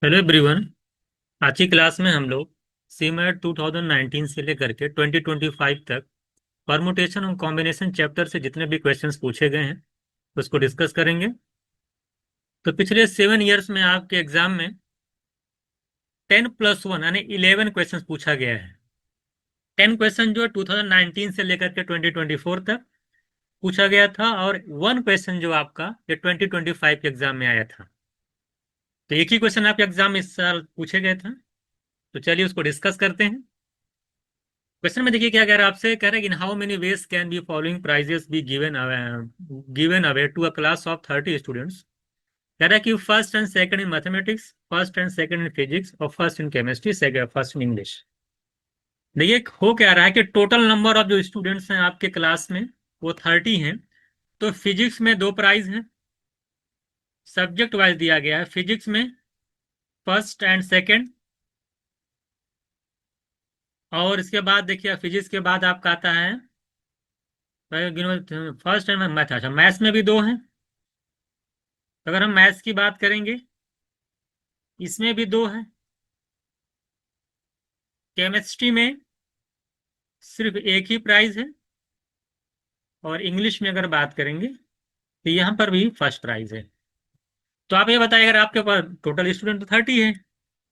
Hello everyone. आज की class में हम लोग सीमैट 2019 से लेकर के 2025 तक परमुटेशन और कॉम्बिनेशन चैप्टर से जितने भी क्वेश्चंस पूछे गए हैं उसको डिस्कस करेंगे। तो पिछले 7 ईयर्स में आपके एग्जाम में 10+1 यानी 11 क्वेश्चंस पूछा गया है। 10 क्वेश्चन जो 2019 से लेकर के 2024 तक पूछा गया था और 1 क्वेश्चन जो आपका ये 2025 के एग्जाम में आया था। तो एक ही क्वेश्चन आपके एग्जाम में इस साल पूछे गए था। तो चलिए उसको डिस्कस करते हैं। क्वेश्चन में देखिए क्या कह रहा है, आपसे कह रहा है कि in how many ways can be following prizes be given away to a class of 30 students. कह रहा है कि first and second in mathematics, first and second in physics और first in chemistry, second first in English. देखिए हो क्या रहा है कि टोटल नंबर ऑफ जो स्टूडेंट्स हैं आपके क्लास में वो 30 हैं। तो फिजिक्स में 2 प्राइज हैं, सब्जेक्ट वाइज दिया गया है। फिजिक्स में फर्स्ट एंड सेकंड, और इसके बाद देखिए फिजिक्स के बाद आपका आता है फर्स्ट एंड मैथ। अच्छा, मैथ्स में भी 2 हैं। तो अगर हम मैथ्स की बात करेंगे इसमें भी 2 है। केमिस्ट्री में सिर्फ एक ही प्राइज है। और इंग्लिश में अगर बात करेंगे तो यहाँ पर भी फर्स्ट प्राइज है। तो आप ये बताइए, अगर आपके पास टोटल स्टूडेंट तो 30 है,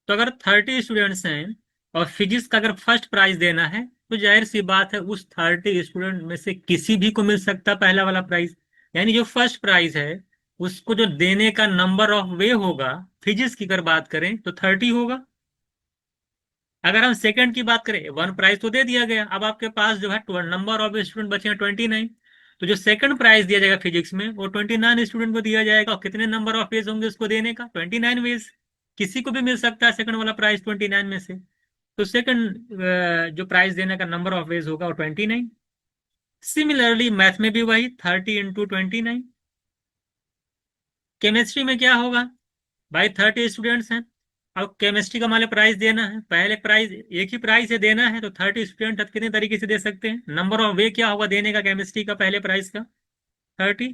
तो अगर 30 स्टूडेंट्स हैं और फिजिक्स का अगर फर्स्ट प्राइज देना है तो जाहिर सी बात है उस 30 स्टूडेंट में से किसी भी को मिल सकता है पहला वाला प्राइज। यानी जो फर्स्ट प्राइज है उसको जो देने का नंबर ऑफ वे होगा, फिजिक्स की अगर बात करें तो 30 होगा। अगर हम सेकंड की बात करें 1 प्राइज तो दे दिया गया, अब आपके पास जो है नंबर ऑफ स्टूडेंट बचे हैं 29। तो जो सेकंड प्राइज दिया जाएगा फिजिक्स में वो 29 स्टूडेंट को दिया जाएगा। और कितने नंबर ऑफ वेज होंगे उसको देने का? 29 वेज। किसी को भी मिल सकता है सेकंड वाला प्राइज 29 में से। तो सेकंड जो प्राइज देने का नंबर ऑफ वेज होगा वो 29। सिमिलरली मैथ में भी वही 30 × 29। केमिस्ट्री में क्या होगा भाई, 30 स्टूडेंट्स हैं। अब केमिस्ट्री का माले प्राइज देना है, पहले प्राइज एक ही प्राइज से देना है तो 30 स्टूडेंट अब कितने तरीके से दे सकते हैं? नंबर ऑफ वे क्या होगा देने का केमिस्ट्री का पहले प्राइज का? 30।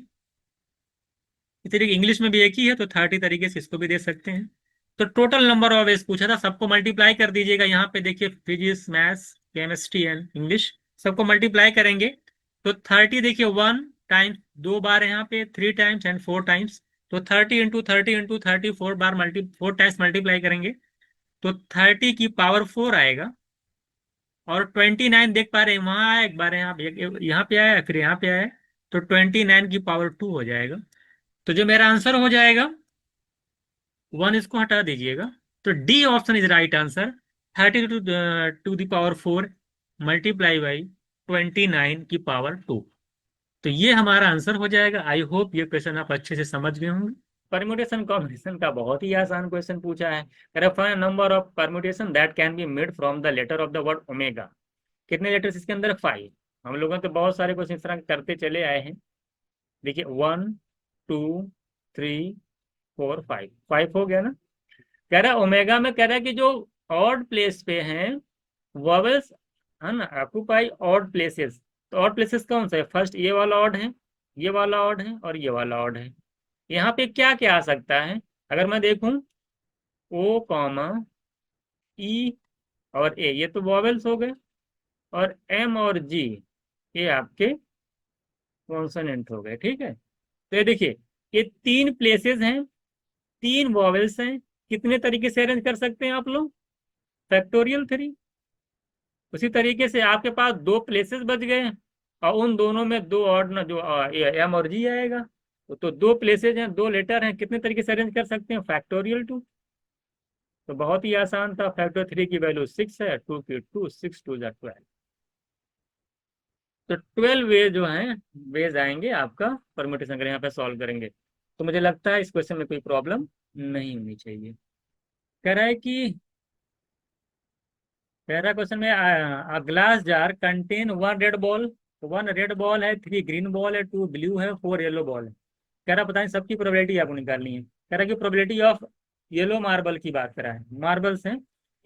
इसी तरीके इंग्लिश में भी एक ही है तो 30 तरीके से इसको भी दे सकते हैं। तो टोटल नंबर ऑफ वेज पूछा था, सबको मल्टीप्लाई कर दीजिएगा। यहाँ पे देखिए physics, maths, chemistry and English सबको मल्टीप्लाई करेंगे तो 30 देखिए 1 टाइम्स, 2 बार यहाँ पे 3 टाइम्स एंड 4 टाइम्स। तो 30 × 30 × 30 4 बार 4 टाइम्स मल्टीप्लाई करेंगे तो 30 की पावर 4 आएगा। और 29 देख पा रहे हैं वहां आया, एक बार यहाँ पे आया फिर यहाँ पे आया, तो 29 की पावर 2 हो जाएगा। तो जो मेरा आंसर हो जाएगा 1 इसको हटा दीजिएगा। तो D option is right answer. 30 to the power 4 multiply by 29 की पावर 2। तो ये हमारा आंसर हो जाएगा। आई होप ये क्वेश्चन आप अच्छे से समझ गए होंगे। परम्यूटेशन कॉम्बिनेशन का बहुत ही आसान क्वेश्चन पूछा है। Find number of permutation that can be made from the letter of the word omega. कितने लेटर्स इसके अंदर? 5। हम लोगों तो बहुत सारे क्वेश्चन इस तरह करते चले आए हैं। देखिए 1 2 3 4 5, 5 हो गया ना। कह रहा है ओमेगा में, कह रहा है कि जो ऑड प्लेस पे हैं वॉवेल्स, है ना, ऑक्यूपाई ऑड प्लेसेस। तो ऑड प्लेसेस कौन सा है? फर्स्ट ये वाला ऑड है, ये वाला ऑड है और ये वाला ऑड है। यहाँ पे क्या क्या आ सकता है? अगर मैं देखूं ओ कॉमा ई और ए, ये तो वॉवेल्स हो गए। और एम और जी ये आपके कॉन्सोनेंट हो गए। ठीक है, तो ये देखिए ये 3 प्लेसेस हैं, 3 वॉवेल्स हैं। कितने तरीके से अरेंज कर सकते हैं आप लोग? फैक्टोरियल 3। उसी तरीके से आपके पास 2 प्लेसेस बच गए हैं और उन दोनों में 2 ऑड ना, जो एम और जी आएगा। तो 2 प्लेसेज हैं, 2 लेटर हैं, कितने तरीके से अरेंज कर सकते हैं? फैक्टोरियल 2। तो बहुत ही आसान था। फैक्टर 3 की वैल्यू 6 है, 2 की 2, 6 2 जा 12। तो 12 वे जो हैं वेज आएंगे आपका परमुटेशन अगर यहाँ पे सॉल्व करेंगे। तो मुझे लगता है इस क्वेश्चन में कोई प्रॉब्लम नहीं होनी चाहिए। कह रहा है कि पहला क्वेश्चन में glass jar contain 1 red ball. तो 1 रेड बॉल है, 3 ग्रीन बॉल है, 2 ब्लू है, 4 येलो बॉल है। कह रहा पता नहीं सबकी प्रोबेबिलिटी आपको निकालनी है। कह रहा कि प्रोबेबिलिटी ऑफ येलो मार्बल की बात करा है, मार्बल्स हैं।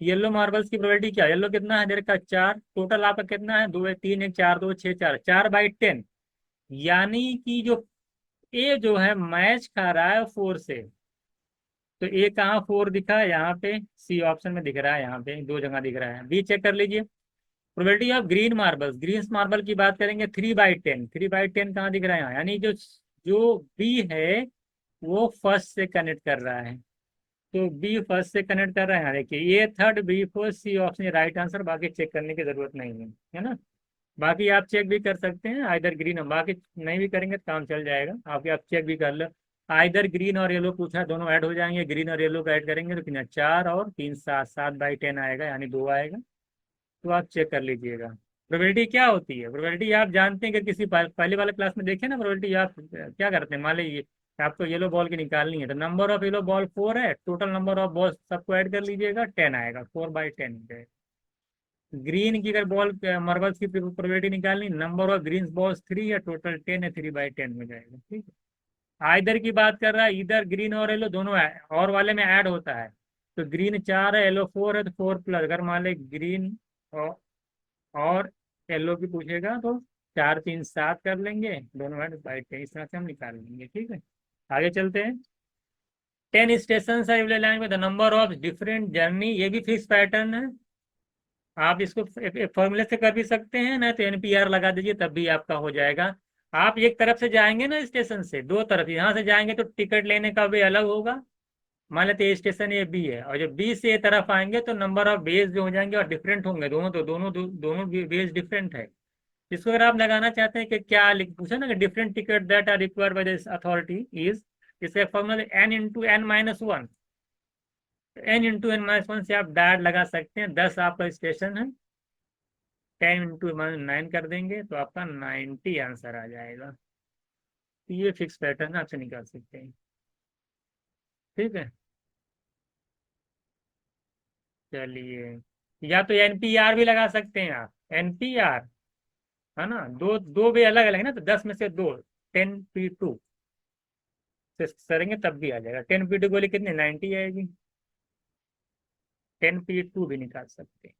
येलो मार्बल्स की प्रोबेबिलिटी क्या? येलो कितना है? देर का 4। टोटल आपका कितना है? 2 3 1 4 2 6 4, 4/10। यानी कि जो ए जो है मैच खा रहा है 4 से। तो ए कहाँ 4 दिखा है, यहाँ पे सी ऑप्शन में दिख रहा है, यहाँ पे 2 जगह दिख रहा है। बी चेक कर लीजिए, probability of green marbles, green marble की बात करेंगे 3/10, 3/10 कहाँ दिख रहा है यहाँ, यानी जो जो बी है वो फर्स्ट से कनेक्ट कर रहा है, तो बी फर्स्ट से कनेक्ट कर रहा है यहाँ देखिए, A third, B fourth, C option right answer, बाकी चेक करने की जरूरत नहीं है ना। बाकी आप चेक भी कर सकते हैं आइदर ग्रीन, बाकी नहीं भी करेंगे तो काम चल जाएगा, आप चेक भी कर लो। आइदर ग्रीन और येलो पूछा है, दोनों ऐड हो जाएंगे, ग्रीन और येलो का ऐड करेंगे तो कितना 4 और 3 7, 7/10 आएगा, यानी 2 आएगा। तो आप चेक कर लीजिएगा। प्रोबेबिलिटी क्या होती है, प्रोबेबिलिटी आप जानते हैं कि किसी पहले वाले क्लास में देखे ना, प्रोबेबिलिटी आप क्या करते हैं, मान लीजिए आपको येलो बॉल की निकालनी है, तो नंबर ऑफ येलो बॉल 4 है, टोटल नंबर ऑफ बॉल सबको ऐड कर लीजिएगा, 10 आएगा, 4/10 जाएगा। ग्रीन की अगर बॉल मार्बल्स की प्रोबेबिलिटी निकालनी, नंबर ऑफ ग्रीन बॉल्स 3 है, टोटल 10 है, 3/10 में जाएगा, ठीक है। आइदर की बात कर रहा है, इधर ग्रीन और येलो दोनों है, और वाले में ऐड होता है, तो ग्रीन 4 है, येलो 4 है, तो 4 प्लस, अगर मान ले ग्रीन और येलो की पूछेगा तो 4 3 7 कर लेंगे, दोनों ऐड बाई 10, इस तरह से हम निकाल लेंगे, ठीक है। आगे चलते हैं। 10 स्टेशन है लाइन में, the number of different journey, ये भी फिक्स पैटर्न है, आप इसको फॉर्मूले से कर भी सकते हैं ना, तो एनपीआर लगा दीजिए तब भी आपका हो जाएगा। आप एक तरफ से जाएंगे ना स्टेशन से, 2 तरफ, यहाँ से जाएंगे तो टिकट लेने का भी अलग होगा, मान लेते हैं स्टेशन ये बी है, और जब बी से ये तरफ आएंगे तो नंबर ऑफ बेज जो हो जाएंगे और डिफरेंट होंगे, दोनों बेज डिफरेंट है। इसको अगर आप लगाना चाहते हैं कि क्या पूछा ना कि different ticket that are required by this authority is, इसका formula n × n−1, n × n−1 से आप डायरेक्ट लगा सकते हैं। 10 आपका स्टेशन है, 10 × 9 कर देंगे तो आपका 90 आंसर आ जाएगा। तो ये फिक्स पैटर्न आपसे निकाल सकते हैं, ठीक है। चलिए, या तो एनपीआर भी लगा सकते हैं आप, एनपीआर है ना, दो दो भी अलग अलग है ना, तो 10 में से 2, 10p2 से करेंगे तब भी आ जाएगा, 10p2 बोले कितने 90 आएगी, 10p2 भी निकाल सकते हैं।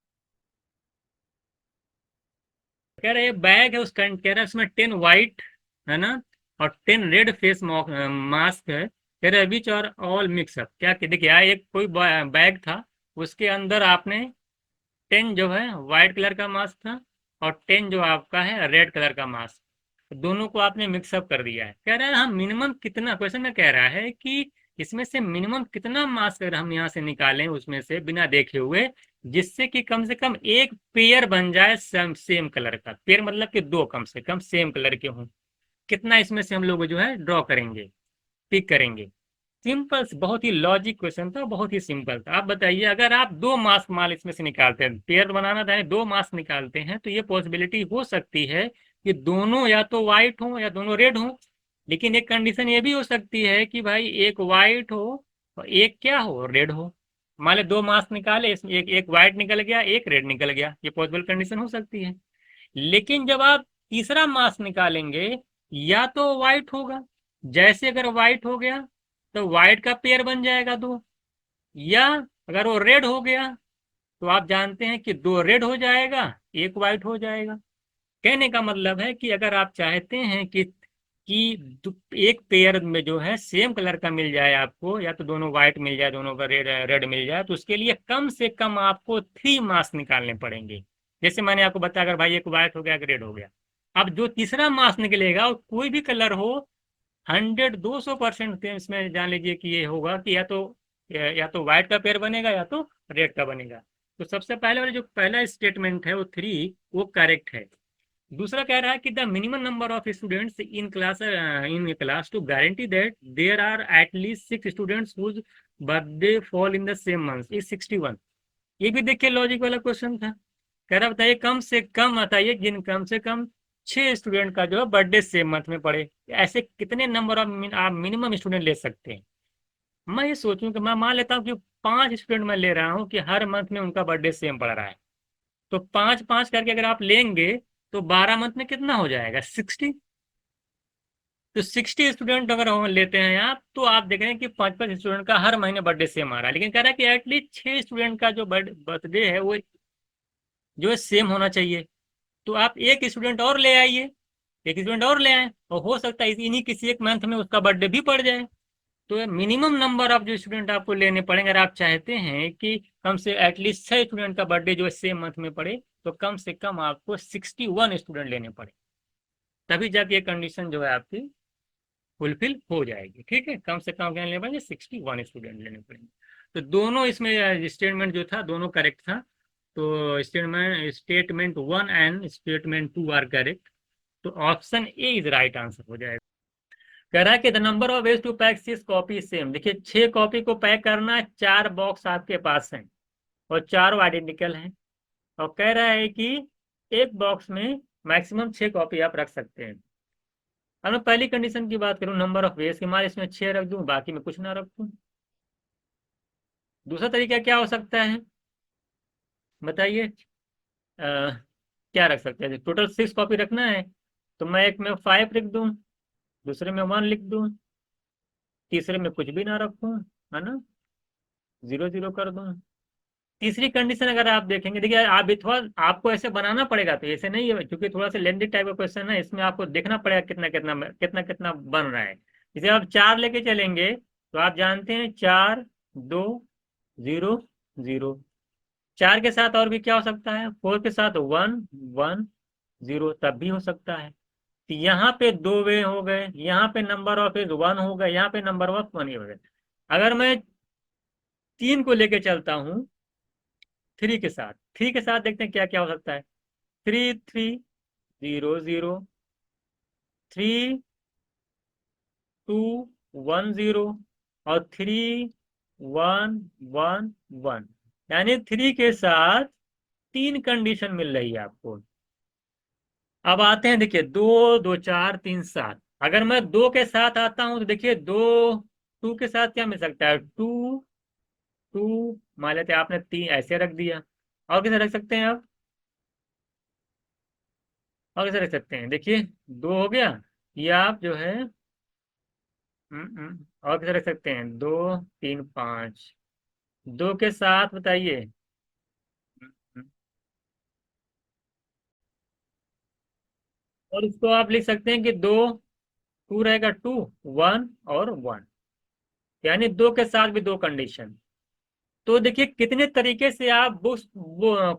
कह रहे बैग है, कह रहा है उसमें 10 वाइट है ना, और 10 रेड फेस मास्क है, कह रहे विच और ऑल मिक्सअप, क्या देखिए यहाँ एक कोई बैग था, उसके अंदर आपने 10 जो है व्हाइट कलर का मास्क था, और 10 जो आपका है रेड कलर का मास्क, दोनों को आपने मिक्सअप कर दिया है। कह रहा है हम मिनिमम कितना, क्वेश्चन में कह रहा है कि इसमें से मिनिमम कितना मास्क अगर हम यहाँ से निकालें उसमें से बिना देखे हुए, जिससे कि कम से कम एक पेयर बन जाए सेम कलर का, पेयर मतलब कि 2 कम से कम सेम कलर के हों, कितना इसमें से हम लोग जो है ड्रॉ करेंगे, पिक करेंगे। सिंपल, बहुत ही लॉजिक क्वेश्चन था, बहुत ही सिंपल था। आप बताइए अगर आप 2 मास्क माल इसमें से निकालते हैं, पेयर बनाना था, 2 मास्क निकालते हैं, तो ये पॉसिबिलिटी हो सकती है कि दोनों या तो वाइट हो या दोनों रेड हो, लेकिन एक कंडीशन ये भी हो सकती है कि भाई एक वाइट हो और एक क्या हो, रेड हो। मान लो 2 मास्क निकाले, इसमें एक वाइट निकल गया, एक रेड निकल गया, ये पॉसिबल कंडीशन हो सकती है। लेकिन जब आप तीसरा मास्क निकालेंगे, या तो वाइट होगा, जैसे अगर वाइट हो गया तो वाइट का पेयर बन जाएगा 2, या अगर वो रेड हो गया तो आप जानते हैं कि 2 रेड हो जाएगा, एक वाइट हो जाएगा। कहने का मतलब है कि अगर आप चाहते हैं एक पेयर में जो है सेम कलर का मिल जाए आपको, या तो दोनों व्हाइट मिल जाए, दोनों का रेड रेड मिल जाए, तो उसके लिए कम से कम आपको 3 मास्क निकालने पड़ेंगे। जैसे मैंने आपको बताया, अगर भाई एक व्हाइट हो गया, एक रेड हो गया, अब जो तीसरा मास्क निकलेगा वो कोई भी कलर हो, 100-200% इसमें जान लीजिए कि ये होगा कि या तो व्हाइट का पेयर बनेगा या तो रेड का बनेगा। तो सबसे पहले वाला जो पहला स्टेटमेंट है वो 3 वो करेक्ट है। दूसरा कह रहा है कि the minimum number of students in class to guarantee that there are at least 6 students whose birthday fall in the same month is 61। ये भी देखिए लॉजिक वाला क्वेश्चन था। कह रहा बताइए कम से कम बताइए जिन कम से कम 6 स्टूडेंट का जो है बर्थडे सेम मंथ में पड़े, ऐसे कितने नंबर ऑफ आप मिनिमम स्टूडेंट ले सकते हैं। मैं ये सोचूं कि मैं मान लेता हूँ कि 5 स्टूडेंट मैं ले रहा हूँ कि हर मंथ में उनका बर्थडे सेम पड़ रहा है, तो 5-5 करके अगर आप लेंगे तो 12 मंथ में कितना हो जाएगा 60। तो 60 स्टूडेंट अगर हम लेते हैं आप, तो आप देख रहे हैं कि 5-5 स्टूडेंट का हर महीने बर्थडे सेम आ रहा है, लेकिन कह रहा है कि एटलीस्ट 6 स्टूडेंट का जो बर्थडे है वो जो है सेम होना चाहिए। तो आप एक स्टूडेंट और ले आइए, एक स्टूडेंट और ले आए, और हो सकता है इन्हीं किसी एक मंथ में उसका बर्थडे भी पड़ जाए। तो मिनिमम नंबर ऑफ जो स्टूडेंट आपको लेने पड़ेंगे, अगर आप चाहते हैं कि कम से एटलीस्ट 6 स्टूडेंट का बर्थडे जो है सेम मंथ में पड़े, तो कम से कम आपको 61 स्टूडेंट लेने पड़े, तभी जाके ये कंडीशन जो है आपकी फुलफिल हो जाएगी। ठीक है, कम से कम क्या लेने पड़ेंगे, 61 स्टूडेंट लेने पड़ेंगे। तो दोनों इसमें स्टेटमेंट जो था दोनों करेक्ट था। तो statement 1 and statement 2 are correct. तो option A is right answer हो जाएगा। कह रहा है कि the number of ways to pack 6 copy same. देखिए 6 कॉपी को पैक करना, 4 बॉक्स आपके पास हैं और चारों आइडेंटिकल हैं, और कह रहा है कि एक बॉक्स में मैक्सिमम 6 कॉपी आप रख सकते हैं। अब मैं पहली कंडीशन की बात करूं, नंबर ऑफ वेज के मारे इसमें 6 रख दूं, बाकी में कुछ ना रखूं। दूसरा तरीका क्या हो सकता है बताइए? क्या रख सकते हैं? टोटल 6 कॉपी रखना है, तो मैं एक में 5 लिख दूं, दूसरे में 1 लिख दूं, तीसरे में कुछ भी ना रखूं, है ना, 0 0 कर दूं। तीसरी कंडीशन अगर आप देखेंगे, देखिए आप भी थोड़ा आपको ऐसे बनाना पड़ेगा, तो ऐसे नहीं है क्योंकि थोड़ा सा लेंदी टाइप का क्वेश्चन है, इसमें आपको देखना पड़ेगा कितना कितना कितना कितना बन रहा है। जैसे आप 4 लेके चलेंगे तो आप जानते हैं 4 2 0 0। 4 के साथ और भी क्या हो सकता है, 4 के साथ 1 1 0, तब भी हो सकता है। तो यहाँ पे 2 वे हो गए, यहाँ पे नंबर ऑफ इज 1 हो गए, यहाँ पे नंबर ऑफ 1 ही हो गए। अगर मैं 3 को लेके चलता हूँ 3 के साथ, 3 के साथ देखते हैं क्या क्या हो सकता है। 3 3 0 0, 3 2 1 0, और 3 1 1 1, यानी 3 के साथ 3 कंडीशन मिल रही है आपको। अब आते हैं, देखिए 2 2 4 3 7। अगर मैं 2 के साथ आता हूं तो देखिए 2 2 के साथ क्या मिल सकता है, 2 2, मान लेते हैं आपने 3 ऐसे रख दिया। और कैसे रख सकते हैं आप, और कैसे रख सकते हैं, देखिए 2 हो गया, ये आप जो है और कैसे रख सकते हैं, 2 3 5, 2 के साथ बताइए। और इसको आप लिख सकते हैं कि 2 2 रहेगा, 2 1 और 1, यानी 2 के साथ भी 2 कंडीशन। तो देखिए कितने तरीके से आप बुक्स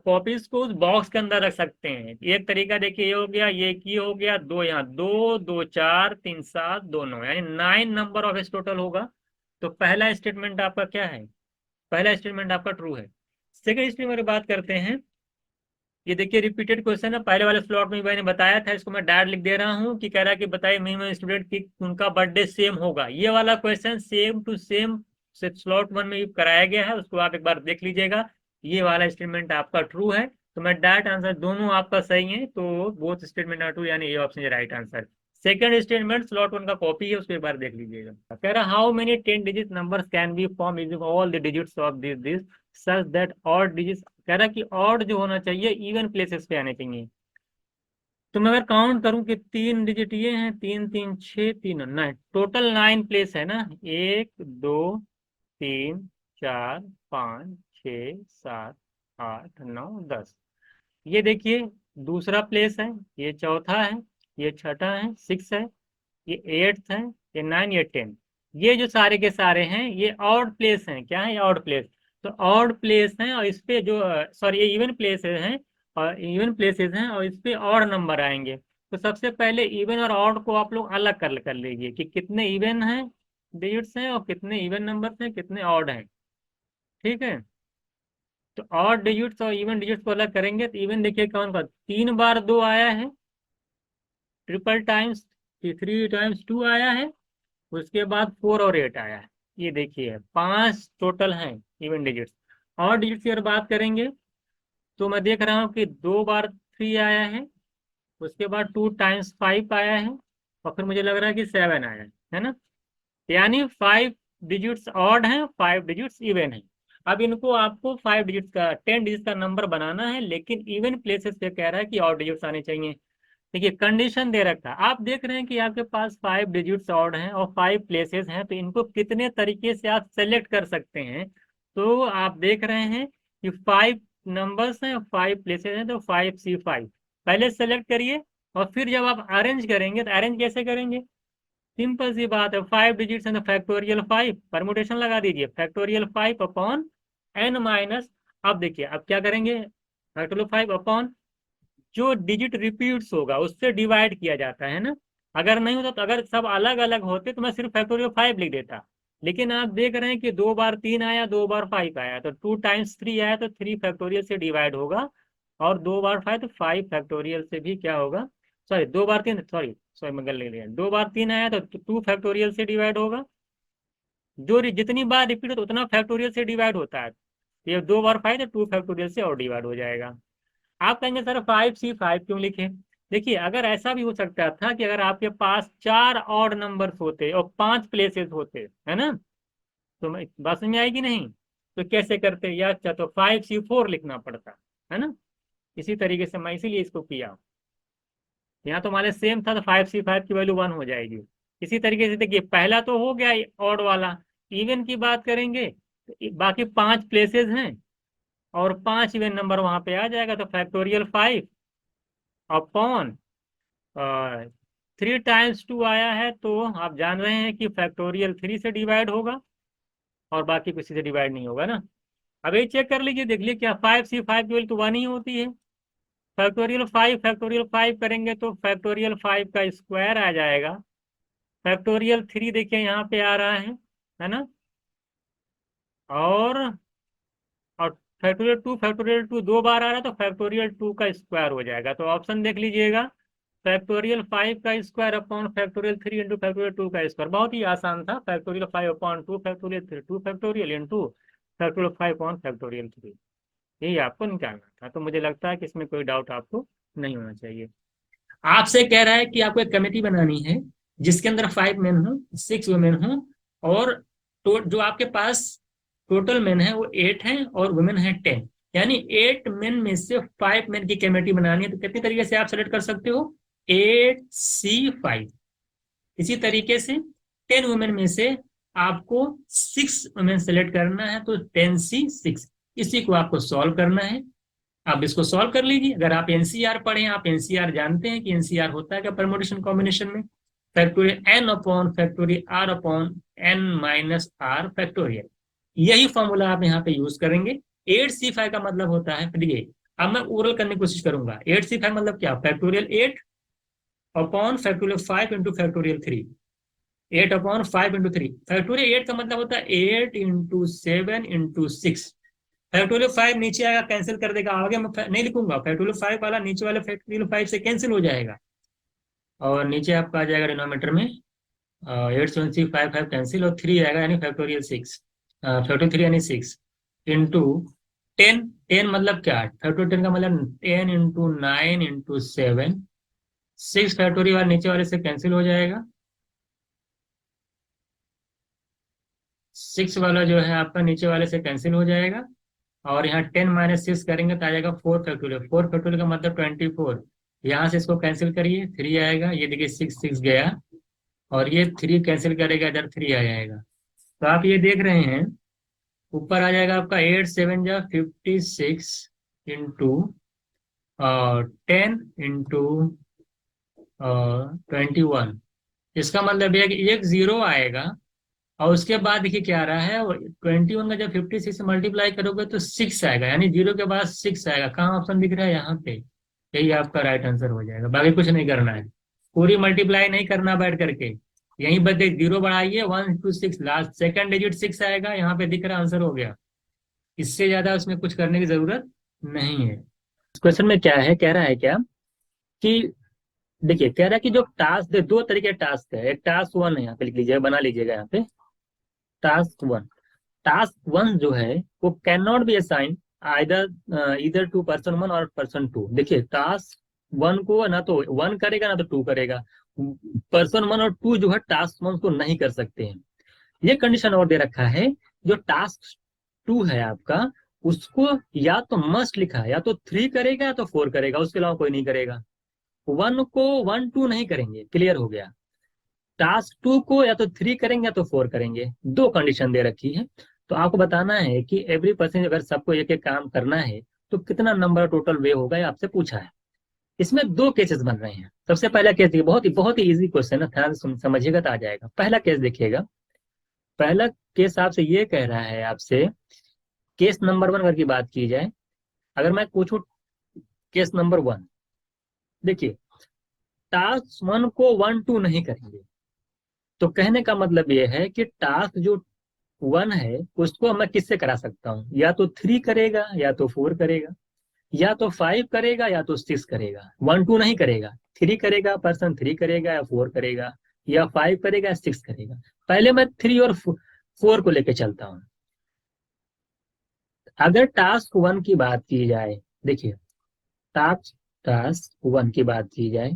कॉपीज को उस बॉक्स के अंदर रख सकते हैं। एक तरीका देखिए ये हो गया, ये हो गया, 2 यहाँ, 2 2 4 3 7 2 9, यानी 9 नंबर ऑफ इस टोटल होगा। तो पहला स्टेटमेंट आपका क्या है, पहला स्टेटमेंट आपका ट्रू है। सेकंड स्टेटमेंट की बात करते हैं। ये देखिए रिपीटेड क्वेश्चन है, पहले वाले स्लॉट में मैंने बताया था, इसको मैं डायरेक्ट लिख दे रहा हूँ कि कह रहा है कि बताइए मिनिमम स्टूडेंट की उनका बर्थडे सेम होगा। ये वाला क्वेश्चन सेम टू सेम से स्लॉट 1 में कराया गया है, उसको आप एक बार देख लीजिएगा। ये वाला स्टेटमेंट आपका ट्रू है, तो मैं डायरेक्ट आंसर, दोनों आपका सही है, तो बोथ स्टेटमेंट आर ट्रू, यानी ये ऑप्शन है right answer. Second statement slot 1 का कॉपी है, उसको एक बार देख लीजिएगा। कह रहा how many 10 digit numbers can be form using all the digits of this such that odd digits. कह रहा कि ऑड जो होना चाहिए इवन प्लेसेस पे आने चाहिए। तो मैं अगर काउंट करूं कि 3 डिजिट ये हैं, 3 3 6 3 9, टोटल 9 प्लेस है ना, 1 2 3 4 5 6 7 8 9 10। ये देखिए दूसरा प्लेस है, ये चौथा है, ये छठा है, 6 है, ये 8th है, ये 9, ये 10। ये जो सारे के सारे हैं ये ऑड प्लेस हैं, क्या है, ये ऑड प्लेस। तो ऑड प्लेस हैं और इस पे जो सॉरी ये इवन प्लेसेस हैं, और इवन प्लेसेस हैं और इस पे ऑड नंबर आएंगे। तो सबसे पहले इवन और ऑड को आप लोग अलग कर लीजिए कि कितने इवन हैं डिजिट्स हैं और कितने इवन नंबर्स हैं, कितने ऑड हैं। ठीक है, तो ऑड डिजिट्स और इवन डिजिट्स को अलग करेंगे। तो इवन देखिए कौन कौन, 3 बार 2 आया है, ट्रिपल टाइम्स 3 टाइम्स 2 आया है, उसके बाद 4 और 8 आया है। ये देखिए 5 टोटल हैं इवन डिजिट्स। और डिजिट्स की अगर बात करेंगे तो मैं देख रहा हूँ कि 2 बार 3 आया है, उसके बाद 2 टाइम्स 5 आया है, और फिर मुझे लग रहा है कि 7 आया है ना। यानी 5 डिजिट्स ऑड हैं, 5 डिजिट्स इवन है। अब इनको आपको 5 डिजिट्स का 10 डिजिट्स का नंबर बनाना है, लेकिन इवन प्लेसेस पे कह रहा है कि ऑड डिजिट्स आने चाहिए। देखिए कंडीशन दे रखा है, आप देख रहे हैं कि आपके पास 5 डिजिट्स ऑड हैं और 5 प्लेसेस हैं, तो इनको कितने तरीके से आप सेलेक्ट कर सकते हैं। तो आप देख रहे हैं कि 5 नंबर्स हैं, 5 प्लेसेस हैं, तो 5C5 पहले सेलेक्ट करिए, और फिर जब आप अरेंज करेंगे तो अरेंज कैसे करेंगे, सिंपल सी बात है, 5 डिजिट्स है, फैक्टोरियल 5, परमुटेशन लगा दीजिए, फैक्टोरियल 5/n-। अब देखिए अब क्या करेंगे, फैक्टोरियल 5 जो डिजिट रिपीट्स होगा उससे डिवाइड किया जाता है ना। अगर नहीं होता तो, अगर सब अलग अलग होते तो मैं सिर्फ फैक्टोरियल 5 लिख देता। लेकिन आप देख रहे हैं कि 2 बार 3 आया, 2 बार 5 आया, तो 2 टाइम्स 3 आया तो 3 फैक्टोरियल से डिवाइड होगा। और 2 बार 5 तो 5 फैक्टोरियल से भी क्या होगा, सॉरी 2 बार 3, सॉरी सॉरी मैं गलत लिख लिया, 2 बार 3 आया तो 2 फैक्टोरियल से डिवाइड होगा। जो जितनी बार रिपीट होता उतना फैक्टोरियल से डिवाइड होता है। ये 2 बार 5 तो 2 फैक्टोरियल से और डिवाइड हो जाएगा। आप कहेंगे सर 5C5 क्यों लिखे। देखिए अगर ऐसा भी हो सकता था कि अगर आपके पास 4 ऑड नंबर्स होते और 5 प्लेसेस होते, है ना, तो बात समझ में आएगी नहीं, तो कैसे करते, या अच्छा तो 5C4 लिखना पड़ता, है ना। इसी तरीके से मैं इसीलिए इसको किया। यहाँ तो हमारे सेम था तो 5C5 की वैल्यू 1 हो जाएगी। इसी तरीके से देखिए पहला तो हो गया ऑड वाला। इवन की बात करेंगे तो बाकी 5 प्लेसेस हैं और 5 इवन नंबर वहां पे आ जाएगा, तो फैक्टोरियल 5/, 3 टाइम्स 2 आया है तो आप जान रहे हैं कि फैक्टोरियल 3 से डिवाइड होगा और बाकी किसी से डिवाइड नहीं होगा ना। अब ये चेक कर लीजिए, देख लीजिए क्या 5C5 की वैल्यू तो 1 ही होती है। फैक्टोरियल 5 करेंगे तो फैक्टोरियल 5 का स्क्वायर आ जाएगा। फैक्टोरियल 3 देखिए यहाँ पे आ रहा है ना। और और फैक्टोरियल 2 2 बार आ रहा है तो फैक्टोरियल 2 का स्क्वायर हो जाएगा। तो ऑप्शन देख लीजिएगा, फैक्टोरियल 5 का square upon factorial 3 into factorial 2 का स्क्वायर। बहुत ही आसान था, factorial 5/2 factorial 3 2 factorial into factorial 5/फैक्टोरियल 3। यही आपको निकालना था। तो मुझे लगता है कि इसमें कोई डाउट आपको नहीं होना चाहिए। आपसे कह रहा है कि आपको एक कमेटी बनानी है जिसके अंदर 5 मेन हो, 6 वुमेन हो, और जो आपके पास टोटल मेन है वो 8 है और वुमेन है 10। यानी 8 मेन में से 5 मेन की कमेटी बनानी है, तो कितनी तरीके से आप सेलेक्ट कर सकते हो, 8C5। इसी तरीके से 10 वुमेन में से आपको 6 वुमेन सेलेक्ट करना है, तो 10C6। इसी को आपको सॉल्व करना है। आप इसको सॉल्व कर लीजिए। अगर आप एनसीआर पढ़े, आप एनसीआर जानते हैं कि एनसीआर होता है क्या परमुटेशन कॉम्बिनेशन में, फैक्टोरियल n/फैक्टोरियल r/n-r फैक्टोरियल। यही फॉर्मूला आप यहाँ पे यूज करेंगे। 8C5 का मतलब होता है, देखिए अब मैं ओरल करने की कोशिश करूंगा। 8C5 मतलब क्या, फैक्टोरियल 8/फैक्टोरियल 5 इंटू फैक्टोरियल 3, 8/5 इंटू 3। फैक्टोरियल 8 का मतलब होता है 8 इंटू 7 इंटू 6। फैक्टोरियल 5 नीचे आएगा, कैंसिल कर देगा, आगे मैं नहीं लिखूंगा, फैक्टोरियल 5 वाला नीचे वाले फैक्टोरियल 5 से कैंसिल हो जाएगा और नीचे आपका आ जाएगा डिनोमीटर में 8 7 3 5 5 कैंसिल, और 3 आएगा यानी फैक्टोरियल 6, फैक्टोरियल 3 यानी 6 इंटू 10। 10 मतलब क्या, फैक्टोरियल 10 का मतलब 10 इंटू 9 इंटू 7। 6 फैक्टोरियल वाला नीचे वाले से कैंसिल हो जाएगा, 6 वाला जो है आपका नीचे वाले से कैंसिल हो जाएगा। और यहाँ 10 - 6 करेंगे तो आ जाएगा 4 फैक्टोरियल। 4 फैक्टोरियल का मतलब 24। यहाँ से इसको कैंसिल करिए, 3 आएगा, ये देखिए 6 6 गया, और ये 3 कैंसिल करेगा, इधर 3 आ जाएगा। तो आप ये देख रहे हैं ऊपर आ जाएगा आपका 8 7 जा 56 इंटू 10 इंटू 21। इसका मतलब है कि एक जीरो आएगा, और उसके बाद देखिए क्या आ रहा है, 21 का जब 56 से मल्टीप्लाई करोगे तो 6 आएगा, यानी जीरो के बाद 6 आएगा। कहाँ ऑप्शन दिख रहा है, यहाँ पे। यही आपका राइट आंसर हो जाएगा, बाकी कुछ नहीं करना है, पूरी मल्टीप्लाई नहीं करना बैठ करके। यहीं पर देख जीरो बढ़ाइए, 1 2 6, लास्ट सेकंड डिजिट 6 आएगा, यहाँ पे दिख रहा आंसर हो गया। इससे ज्यादा उसमें कुछ करने की जरूरत नहीं है। क्वेश्चन में क्या है, कह रहा है क्या कि देखिए कह रहा है कि जो टास्क, दो तरीके के टास्क है, एक टास्क 1 है, यहाँ पे लिख लीजिएगा, बना लीजिएगा यहाँ पे, टास्क 1। टास्क 1 जो है वो can not be assign either इधर टू पर्सन 1 और पर्सन 2। देखिए टास्क 1 को ना तो 1 करेगा ना तो 2 करेगा। पर्सन 1 और 2 जो है टास्क 1 को नहीं कर सकते हैं। ये कंडीशन और दे रखा है, जो टास्क 2 है आपका, उसको या तो मस्ट लिखा है, या तो 3 करेगा या तो 4 करेगा, उसके अलावा कोई नहीं करेगा। 1 को 1 2 नहीं करेंगे, क्लियर हो गया। टास्क 2 को या तो 3 करेंगे या तो 4 करेंगे, दो कंडीशन दे रखी है। तो आपको बताना है कि एवरी पर्सन अगर सबको एक एक काम करना है तो कितना नंबर टोटल वे होगा, ये आपसे पूछा है। इसमें दो केसेस बन रहे हैं। सबसे पहला केस देखिए, बहुत ही इजी क्वेश्चन है, ध्यान से समझिएगा तो आ जाएगा। पहला केस देखिएगा, पहला केस आपसे ये कह रहा है, आपसे केस नंबर 1 अगर की बात की जाए, अगर मैं पूछूं केस नंबर 1, देखिए टास्क 1 को 1 2 नहीं करेंगे, तो कहने का मतलब ये है कि टास्क जो 1 है उसको मैं किससे करा सकता हूँ, या तो 3 करेगा या तो 4 करेगा, या तो 5 करेगा या तो 6 करेगा। 1 2 नहीं करेगा, 3 करेगा, पर्सन 3 करेगा या 4 करेगा, या 5 करेगा या 6 करेगा। पहले मैं 3 और 4 को लेके चलता हूँ। अगर टास्क 1 की बात की जाए, देखिए टास्क टास्क 1 की बात की जाए,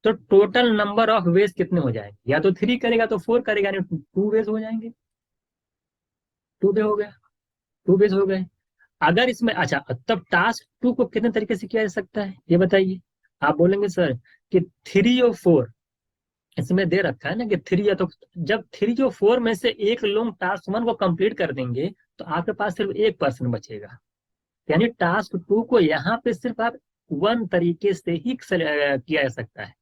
तो टोटल नंबर ऑफ वेज कितने हो जाएंगे, या तो 3 करेगा तो 4 करेगा, यानी 2 वेज हो जाएंगे। 2 वे हो गया, 2 वेज हो गए। अगर इसमें अच्छा, तब टास्क 2 को कितने तरीके से किया जा सकता है ये बताइए। आप बोलेंगे सर कि 3 और 4 इसमें दे रखा है ना कि 3, या तो जब 3 और 4 में से एक लोग टास्क 1 को कंप्लीट कर देंगे तो आपके पास सिर्फ एक पर्सन बचेगा। यानी टास्क 2 को यहाँ पे सिर्फ आप 1 तरीके से ही किया जा सकता है।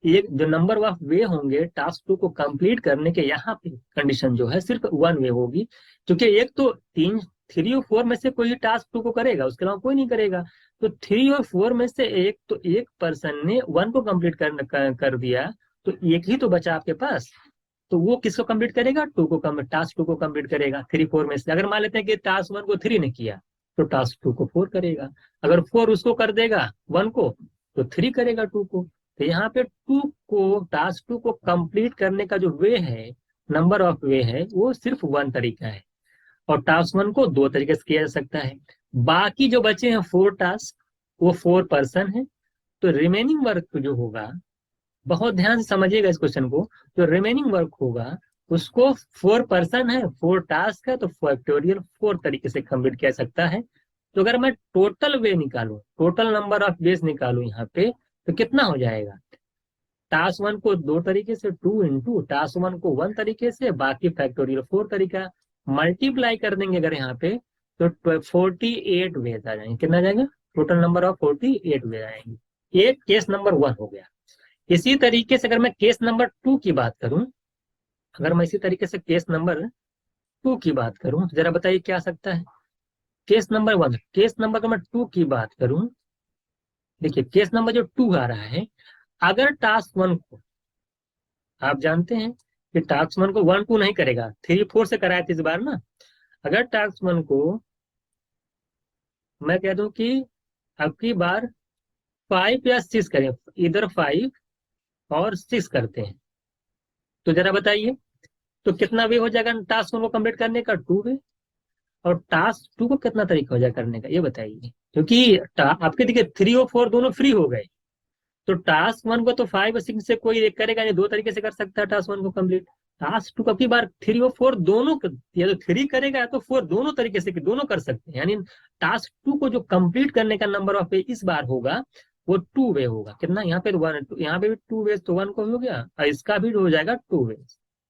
एक जो नंबर ऑफ वे होंगे टास्क 2 को कंप्लीट करने के, यहाँ पे कंडीशन जो है सिर्फ 1 वे होगी, क्योंकि एक तो 3 और 4 में से कोई टास्क 2 को करेगा, उसके अलावा कोई नहीं करेगा। तो 3 और 4 में से एक पर्सन ने 1 को कंप्लीट कर दिया, तो एक ही तो बचा आपके पास। तो वो किसको कंप्लीट करेगा, टास्क 2 को कंप्लीट करेगा। 3 4 में से अगर मान लेते हैं कि टास्क 1 को 3 ने किया, तो टास्क 2 को 4 करेगा। अगर 4 उसको कर देगा 1 को, तो 3 करेगा 2 को। तो यहाँ पे टास्क 2 को कंप्लीट करने का जो वे है, नंबर ऑफ वे है, वो सिर्फ 1 तरीका है। और टास्क 1 को 2 तरीके से किया जा सकता है। बाकी जो बचे हैं 4 टास्क, वो 4 पर्सन है। तो रिमेनिंग वर्क जो होगा, बहुत ध्यान से समझिएगा इस क्वेश्चन को, जो रिमेनिंग वर्क होगा उसको 4 पर्सन है, 4 टास्क है, तो फैक्टोरियल 4 तरीके से कंप्लीट किया सकता है। तो अगर मैं टोटल वे निकालू, टोटल नंबर ऑफ वेज निकालू यहाँ पे, तो कितना हो जाएगा। टास्क 1 को 2 तरीके से, 2 इंटू टास्क 1 को 1 तरीके से, बाकी फैक्टोरियल 4 तरीका, मल्टीप्लाई कर देंगे अगर यहाँ पे, तो 48 वेज आ जाएंगे। कितना आ जाएगा, टोटल नंबर ऑफ 48 वेज आएंगे। ये केस नंबर 1 हो गया। इसी तरीके से अगर मैं केस नंबर 2 की बात करूं, अगर मैं इसी तरीके से केस नंबर 2 की बात करूं, जरा बताइए क्या आ सकता है। केस नंबर 1, केस नंबर अगर मैं 2 की बात करूं, देखिए केस नंबर जो 2 आ रहा है, अगर टास्क 1 को, आप जानते हैं कि टास्क 1 को 1 2 नहीं करेगा, 3 4 से कराया था इस बार ना। अगर टास्क 1 को मैं कह दूं कि अब की बार 5 या 6 करें, इधर 5 और 6 करते हैं, तो जरा बताइए तो कितना वे हो जाएगा टास्क 1 को कंप्लीट करने का, 2 वे। और टास्क 2 को कितना तरीका हो जाए करने का, ये बताइए। क्योंकि आपके देखिए 3 और 4 दोनों फ्री हो गए, तो टास्क 1 को तो 5 और 6 से कोई एक करेगा नहीं, 2 तरीके से कर सकता है टास्क 1 को कंप्लीट। टास्क 2 की बार 3 और 4 दोनों या तो 3 करेगा या तो 4, दोनों तरीके से दोनों कर सकते हैं। यानी टास्क 2 को जो कंप्लीट करने का नंबर ऑफ वे इस बार होगा, वो 2 वे होगा। कितना, यहाँ पे 1, यहाँ पे भी 2 वे, तो 1 को भी हो गया, और इसका भी हो जाएगा 2 वे।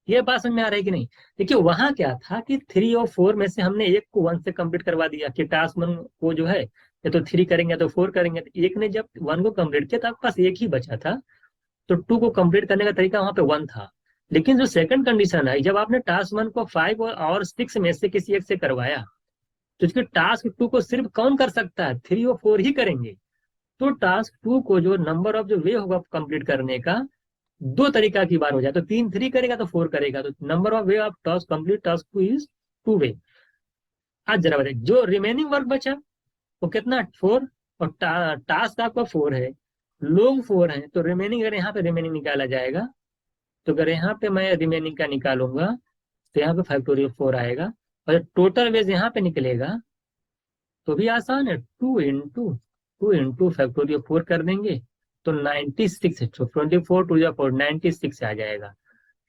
ये बात समझ में आ रही है कि नहीं। देखिए वहां क्या था कि 3 और 4 में से हमने एक को 1 से कंप्लीट करवा दिया, कि टास्क 1 को जो है या तो 3 करेंगे या तो 4 करेंगे। तो एक ने जब 1 को कंप्लीट किया तो आपके पास एक ही बचा था, तो 2 को कंप्लीट करने का तरीका वहां पे 1 था। लेकिन जो सेकंड कंडीशन है, जब आपने टास्क 1 को 5 और 6 में से किसी एक से करवाया, तो इसके टास्क 2 को सिर्फ कौन कर सकता है, 3 और 4 ही करेंगे। तो टास्क 2 को जो नंबर ऑफ जो वे होगा कंप्लीट करने का, 2 तरीका की बार हो जाए, तो 3 करेगा तो 4 करेगा, तो number of way of task complete task 2 is 2 वे। आज जरा बताइए जो रिमेनिंग वर्क बचा वो कितना, 4। और टास्क आपका 4 है, लोग 4 हैं, तो रिमेनिंग, अगर यहाँ पे रिमेनिंग निकाला जाएगा, तो अगर यहाँ पे मैं रिमेनिंग का निकालूंगा, तो यहाँ पे फैक्टोरियल 4 आएगा। और टोटल वेज यहाँ पे निकलेगा, तो भी आसान है, 2 इंटू फैक्टोरियल 4 कर देंगे, तो 96 है। तो 24 टू या 4 96 आ जाएगा,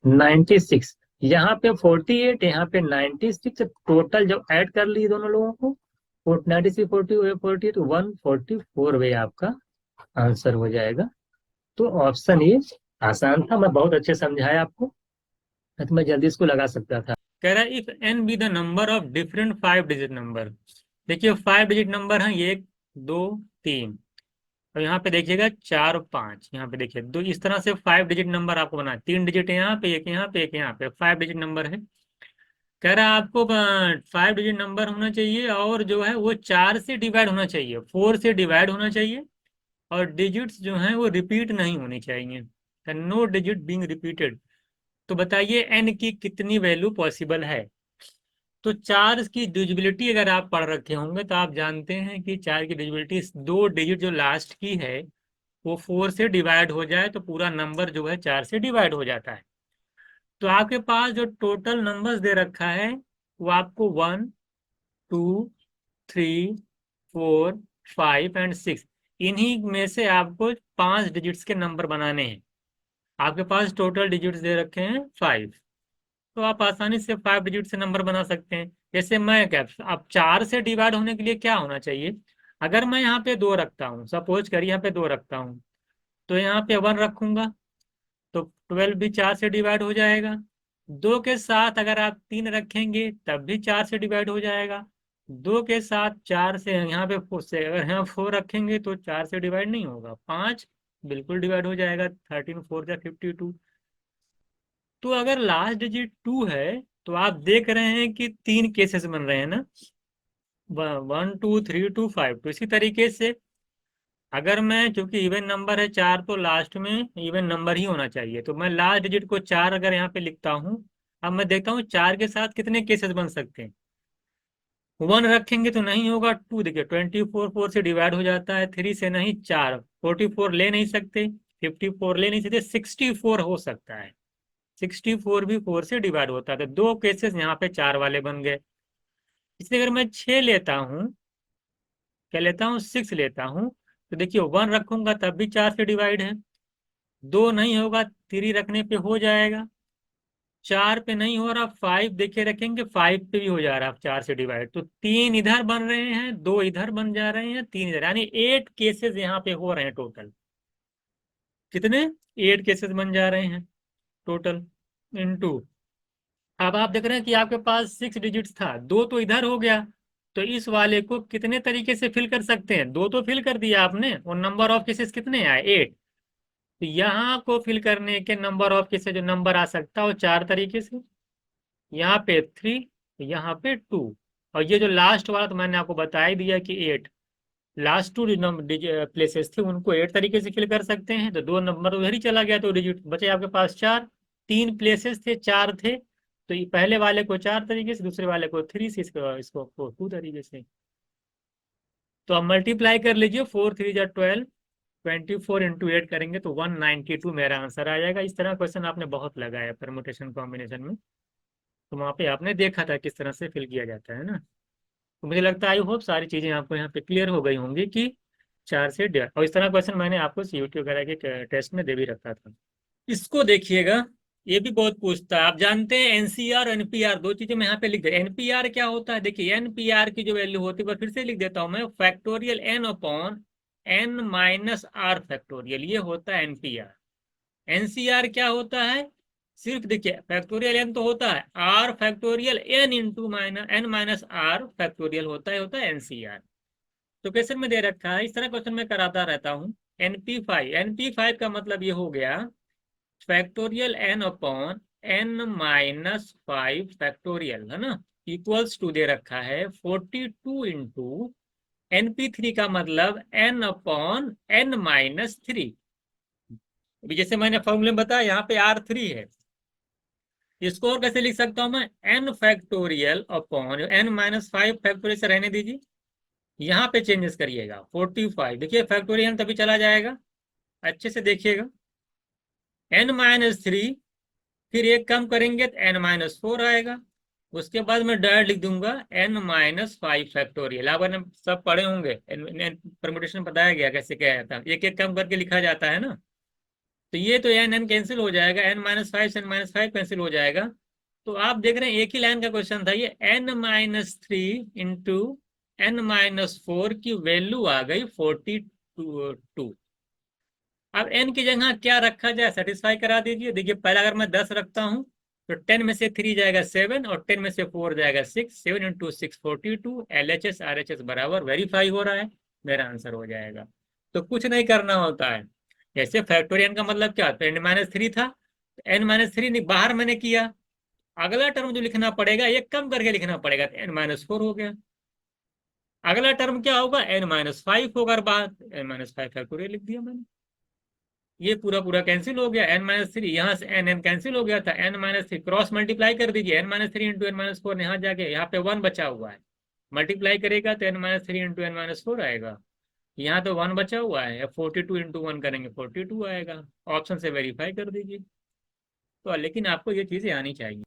96। यहाँ पे 48, यहाँ पे 96, टोटल जब ऐड कर ली दोनों लोगों को, 96 40 तो 144 वे आपका आंसर हो जाएगा। तो ऑप्शन ये आसान था, मैं बहुत अच्छे समझाया आपको, तो मैं जल्दी इसको लगा सकता था। कह रहा है if N be the number of different 5 digit number. देखिए 5 डिजिट नंबर हैं, 1 2 3, और यहाँ पे देखिएगा 4 और 5, यहाँ पे देखिए दो, इस तरह से 5 डिजिट नंबर आपको बना, 3 डिजिट है यहाँ पे, एक यहाँ पे, एक यहाँ पे, 5 डिजिट नंबर है। कह रहा है आपको 5 डिजिट नंबर होना चाहिए और जो है वो 4 से डिवाइड होना चाहिए, 4 से डिवाइड होना चाहिए, और डिजिट्स जो हैं वो रिपीट नहीं होनी चाहिए, नो डिजिट बीइंग रिपीटेड। तो बताइए एन की कितनी वैल्यू पॉसिबल है। तो 4 की डिविजिबिलिटी अगर आप पढ़ रखे होंगे तो आप जानते हैं कि 4 की डिविजिबिलिटी, दो डिजिट जो लास्ट की है वो 4 से डिवाइड हो जाए तो पूरा नंबर जो है 4 से डिवाइड हो जाता है। तो आपके पास जो टोटल नंबर्स दे रखा है वो आपको 1, 2, 3, 4, 5 एंड 6, इन्हीं में से आपको 5 डिजिट्स के नंबर बनाने हैं। आपके पास टोटल डिजिट्स दे रखे हैं 5, तो आप आसानी से 5 डिजिट से नंबर बना सकते हैं। जैसे मैं क्या, अब 4 से डिवाइड होने के लिए क्या होना चाहिए, अगर मैं यहाँ पे 2 रखता हूँ, सपोज करिए यहाँ पे 2 रखता हूँ, तो यहाँ पे 1 रखूंगा तो 12 भी 4 से डिवाइड हो जाएगा। 2 के साथ अगर आप 3 रखेंगे तब भी 4 से डिवाइड हो जाएगा। 2 के साथ 4 से यहाँ पे 4 से, अगर यहाँ 4 रखेंगे तो 4 से डिवाइड नहीं होगा, 5 बिल्कुल डिवाइड हो जाएगा, 13 4 जा 52। तो अगर लास्ट डिजिट 2 है तो आप देख रहे हैं कि 3 केसेस बन रहे हैं ना, 1 2 3 2 5। तो इसी तरीके से अगर मैं, चूंकि इवन नंबर है 4 तो लास्ट में इवन नंबर ही होना चाहिए, तो मैं लास्ट डिजिट को 4 अगर यहाँ पे लिखता हूँ। अब मैं देखता हूँ 4 के साथ कितने केसेस बन सकते हैं। 1 रखेंगे तो नहीं होगा, 2 देखिए 24 4 से डिवाइड हो जाता है, 3 से नहीं, 4, 44 ले नहीं सकते, 54 ले नहीं सकते, 64 हो सकता है, 64 भी 4 से डिवाइड होता है। तो 2 केसेस यहाँ पे 4 वाले बन गए। इसलिए अगर मैं 6 लेता हूँ, क्या लेता हूँ, 6 लेता हूँ, तो देखिए 1 रखूंगा तब भी 4 से डिवाइड है, 2 नहीं होगा, 3 रखने पे हो जाएगा, 4 पे नहीं हो रहा, 5 देखिए रखेंगे 5 पे भी हो जा रहा है 4 से डिवाइड। तो 3 इधर बन रहे हैं, 2 इधर बन जा रहे हैं, 3 इधर, यानी 8 केसेस यहाँ पे हो रहे हैं टोटल। कितने, 8 केसेस बन जा रहे हैं टोटल, इनटू। अब आप देख रहे हैं कि आपके पास 6 डिजिट्स था, 2 तो इधर हो गया, तो इस वाले को कितने तरीके से फिल कर सकते हैं, 2 तो फिल कर दिया आपने, और नंबर ऑफ केसेस कितने आए, 8। तो यहाँ को फिल करने के नंबर ऑफ केसेस जो नंबर आ सकता है वो 4 तरीके से, यहाँ पे 3, यहाँ पे 2, और ये जो लास्ट वाला तो मैंने आपको बता ही दिया कि 8। लास्ट 2 प्लेसेस थे उनको 8 तरीके से फिल कर सकते हैं, तो 2 नंबर उधर ही चला गया, तो डिजिट बचे आपके पास 4। 3 प्लेसेस थे, 4 थे, तो ये पहले वाले को 4 तरीके से, दूसरे वाले को 3 से, इसको 2 तरीके से। तो अब मल्टीप्लाई कर लीजिए, 4 3 जा 12, 24 इंटू 8 करेंगे तो 192 मेरा आंसर आ जाएगा। इस तरह क्वेश्चन आपने बहुत लगाया परमुटेशन कॉम्बिनेशन में, तो वहाँ पे आपने देखा था किस तरह से फिल किया जाता है ना। तो मुझे लगता है आई होप सारी चीज़ें आपको यहाँ पे क्लियर हो गई होंगी कि 4 से डेढ़, और इस तरह क्वेश्चन मैंने आपको सीयूटी वगैरह के टेस्ट में दे भी रखा था। इसको देखिएगा, ये भी बहुत पूछता है। आप जानते हैं एनसीआर और एनपीआर, दो चीजें मैं यहाँ पे लिख दे। एनपीआर क्या होता है, देखिए एनपीआर की जो वैल्यू होती है वह फिर से लिख देता हूं मैं, factorial N upon N minus R factorial, ये होता है एनपीआर। एनसीआर क्या होता है, सिर्फ देखिए फैक्टोरियल एन तो होता है, R factorial N into minus N minus R factorial होता है एनसीआर। तो क्वेश्चन में दे रखा है, इस तरह क्वेश्चन में कराता रहता हूँ। एनपी फाइव का मतलब ये हो गया factorial N upon N minus 5 factorial, है ना, इक्वल्स टू दे रखा है 42 इंटू एनपी3 का मतलब एन अपॉन एन माइनस 3। अभी जैसे मैंने फॉर्मूले में बताया यहाँ पे R3 है, इसको और कैसे लिख सकता हूं मैं, N factorial upon N minus 5 factorial से रहने दीजिए, यहाँ पे चेंजेस करिएगा 45, देखिए फैक्टोरियल तभी चला जाएगा, अच्छे से देखिएगा, एन माइनस 3, फिर एक कम करेंगे तो एन माइनस 4 आएगा, उसके बाद मैं डायरेक्ट लिख दूंगा एन माइनस 5 फैक्टोरियल। आप सब पढ़े होंगे, परमुटेशन बताया गया कैसे क्या जाता है, एक एक कम करके लिखा जाता है ना। तो ये तो एन एन कैंसिल हो जाएगा, एन माइनस 5 से एन माइनस 5 कैंसिल हो जाएगा। तो आप देख रहे हैं एक ही लाइन का क्वेश्चन था ये, N minus 3 into N minus 4 की वैल्यू आ गई 42। अब n की जगह क्या रखा जाए, सेटिस्फाई करा दीजिए। देखिए पहले अगर मैं 10 रखता हूं तो 10 में से 3 जाएगा 7, और 10 में से 4 जाएगा 6, 7 इंटू 6 42, LHS RHS बराबर वेरीफाई हो रहा है, मेरा आंसर हो जाएगा। तो कुछ नहीं करना होता है। जैसे फैक्टोरियन का मतलब क्या था, n-3 था, n-3 बाहर मैंने किया, अगला टर्म जो लिखना पड़ेगा एक कम करके लिखना पड़ेगा, तो n-4 हो गया। अगला टर्म क्या होगा, n-5 होगा, बाहर n-5 फैक्टोरियल लिख दिया मैंने। ये पूरा पूरा कैंसिल हो गया, n-3 यहाँ से n कैंसिल हो गया था, n-3 क्रॉस मल्टीप्लाई कर दीजिए, n-3 इंटू n-4, यहाँ जाके यहाँ पे 1 बचा हुआ है, मल्टीप्लाई करेगा तो n-3 इंटू n-4 आएगा। यहाँ तो 1 बचा हुआ है, 42 इंटू 1 करेंगे 42 आएगा। ऑप्शन से वेरीफाई कर दीजिए। तो लेकिन आपको ये चीजें आनी चाहिए।